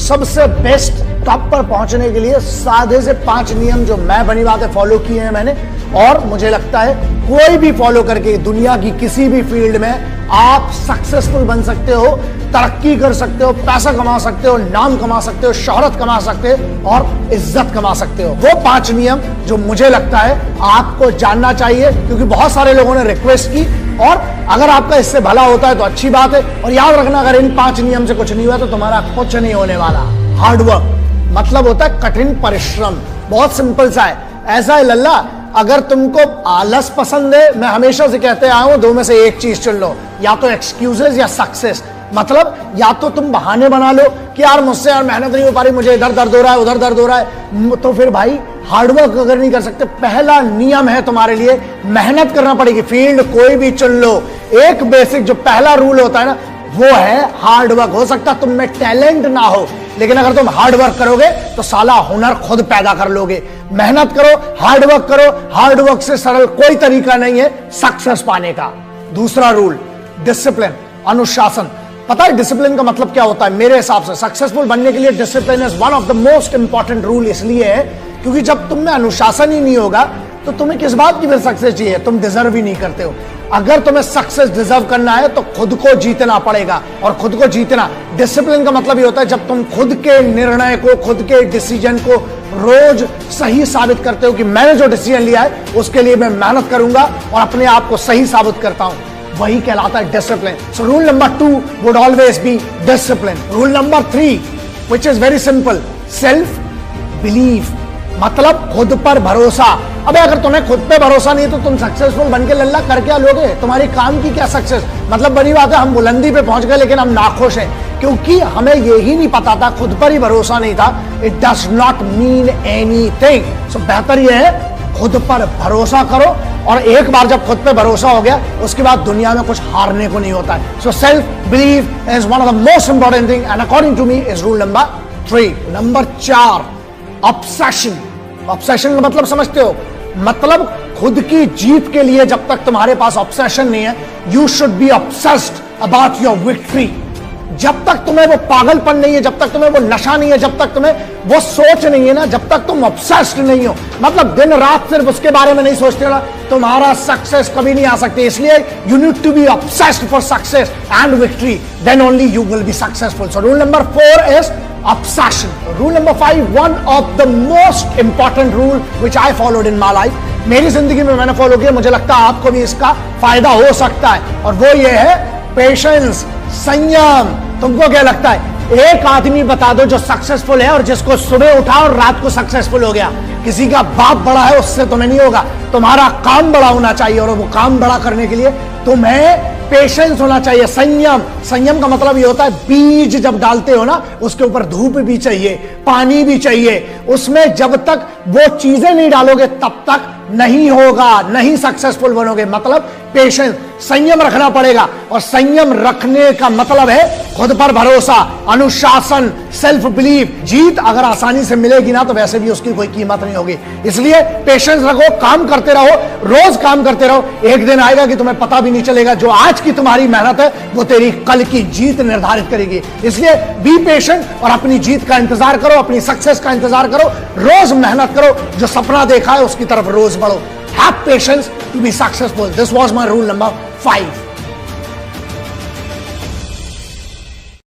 सबसे best top पर पहुंचने के लिए साधे से 5 नियम जो मैं बनी बातें फॉलो किए हैं मैंने, और मुझे लगता है कोई भी फॉलो करके दुनिया की किसी भी फील्ड में आप सक्सेसफुल बन सकते हो, तरक्की कर सकते हो, पैसा कमा सकते हो, नाम कमा सकते हो, शोहरत कमा सकते हो और इज्जत कमा सकते हो। वो 5 नियम जो मुझे लगता है आपको जानना चाहिए, क्योंकि बहुत सारे लोगों ने रिक्वेस्ट की, और अगर आपका इससे भला होता है तो अच्छी बात है। और याद रखना, अगर इन 5 नियम से कुछ नहीं हुआ तो तुम्हारा कुछ नहीं होने वाला। हार्डवर्क मतलब होता है कठिन परिश्रम, बहुत सिंपल सा है। ऐसा है लल्ला, अगर तुमको आलस पसंद है, मैं हमेशा से कहते आया हूं, 2 में से एक चीज चुन लो, या तो एक्सक्यूजेस या सक्सेस। मतलब या तो तुम बहाने बना लो कि यार मुझसे यार मेहनत नहीं हो पा रही, मुझे इधर दर्द हो रहा है, उधर दर्द हो रहा है, तो फिर भाई हार्डवर्क अगर नहीं कर सकते, पहला नियम है तुम्हारे लिए मेहनत करना पड़ेगी। फील्ड कोई भी चुन लो, एक बेसिक जो पहला रूल होता है ना, वो है हार्डवर्क। हो सकता है तुम में टैलेंट ना हो, लेकिन अगर तुम हार्डवर्क करोगे तो साला हुनर खुद पैदा कर लोगे। मेहनत करो, हार्डवर्क करो, हार्डवर्क से सरल कोई तरीका नहीं है सक्सेस पाने का। दूसरा रूल, डिसिप्लिन, अनुशासन। पता है डिसिप्लिन का मतलब क्या होता है? मेरे हिसाब से सक्सेसफुल बनने के लिए discipline is one of the most important rule. इसलिए है क्योंकि जब तुम में अनुशासन ही नहीं होगा तो तुम्हें किस बात की फिर सक्सेस चाहिए? तुम डिजर्व ही नहीं करते हो। अगर तुम्हें सक्सेस डिजर्व करना है तो खुद को जीतना पड़ेगा, और खुद को जीतना, डिसिप्लिन का मतलब ये होता है जब तुम खुद के निर्णय को, खुद के डिसीजन को रोज सही साबित करते हो कि मैंने जो डिसीजन लिया है उसके लिए मैं मेहनत करूंगा और अपने आप को सही साबित करता हूं, वही कहलाता है discipline. So rule number 2 would always be discipline. Rule number 3 which is very simple, self believe, मतलब खुद पर भरोसा। अबे अगर तुम्हें खुद पे भरोसा नहीं है तो तुम सक्सेसफुल बन के लल्ला कर क्या लोगे? तुम्हारी काम की क्या सक्सेस? मतलब बड़ी बात है, हम बुलंदी पे पहुंच गए लेकिन हम नाखुश हैं क्योंकि हमें यही नहीं पता था, खुद पर ही भरोसा नहीं था। It does not mean anything. So बेहतर यह है खुद पर भरोसा करो, और एक बार जब खुद पे भरोसा हो गया उसके बाद दुनिया में कुछ हारने को नहीं होता है। So self believe is one of the most important thing and according to me is rule number 3। Number 4, obsession. Obsession का मतलब समझते हो? मतलब खुद की जीत के लिए जब तक तुम्हारे पास ऑब्सेशन नहीं है, you should be obsessed about your victory. जब तक तुम्हें वो पागलपन नहीं है, जब तक तुम्हें वो नशा नहीं है, जब तक तुम्हें वो सोच नहीं है ना, जब तक तुम ऑब्सेस्ड नहीं हो, मतलब दिन रात सिर्फ उसके बारे में नहीं सोचते ना, तुम्हारा सक्सेस कभी नहीं आ सकती। इसलिए you need to be obsessed for success and victory, then only you will be successful. So rule number 4 is obsession. Rule number 5, one of the most important rule which I followed in my life. मेरी जिंदगी में मैंने follow किया, मुझे लगता है आपको भी इसका फायदा हो सकता है, और वो ये है पेशेंस, संयम। तुमको क्या लगता है? एक आदमी बता दो जो सक्सेसफुल है और जिसको सुबह उठा और रात को सक्सेसफुल हो गया। किसी का बाप बड़ा है उससे तुम्हें नहीं होगा, तुम्हारा काम बड़ा होना चाहिए, और वो काम बड़ा करने के लिए तुम्हें पेशेंस होना चाहिए, संयम। संयम का मतलब ये होता है बीज जब डालते हो ना, उसके ऊपर धूप भी चाहिए, पानी भी चाहिए, उसमें जब तक वो चीजें नहीं डालोगे तब तक नहीं होगा, नहीं सक्सेसफुल बनोगे। मतलब पेशेंस, संयम रखना पड़ेगा, और संयम रखने का मतलब है खुद पर भरोसा, अनुशासन, सेल्फ बिलीव। जीत अगर आसानी से मिलेगी ना तो वैसे भी उसकी कोई कीमत नहीं होगी। इसलिए पेशेंस रखो, काम करते रहो, रोज काम करते रहो। एक दिन आएगा कि तुम्हें पता भी नहीं चलेगा, जो आज की तुम्हारी मेहनत है वो तेरी कल की जीत निर्धारित करेगी। इसलिए बी पेशेंट और अपनी जीत का इंतजार करो, अपनी सक्सेस का इंतजार करो, रोज मेहनत करो, जो सपना देखा है उसकी तरफ रोज बढ़ो। Have patience to be successful. This was my rule number 5.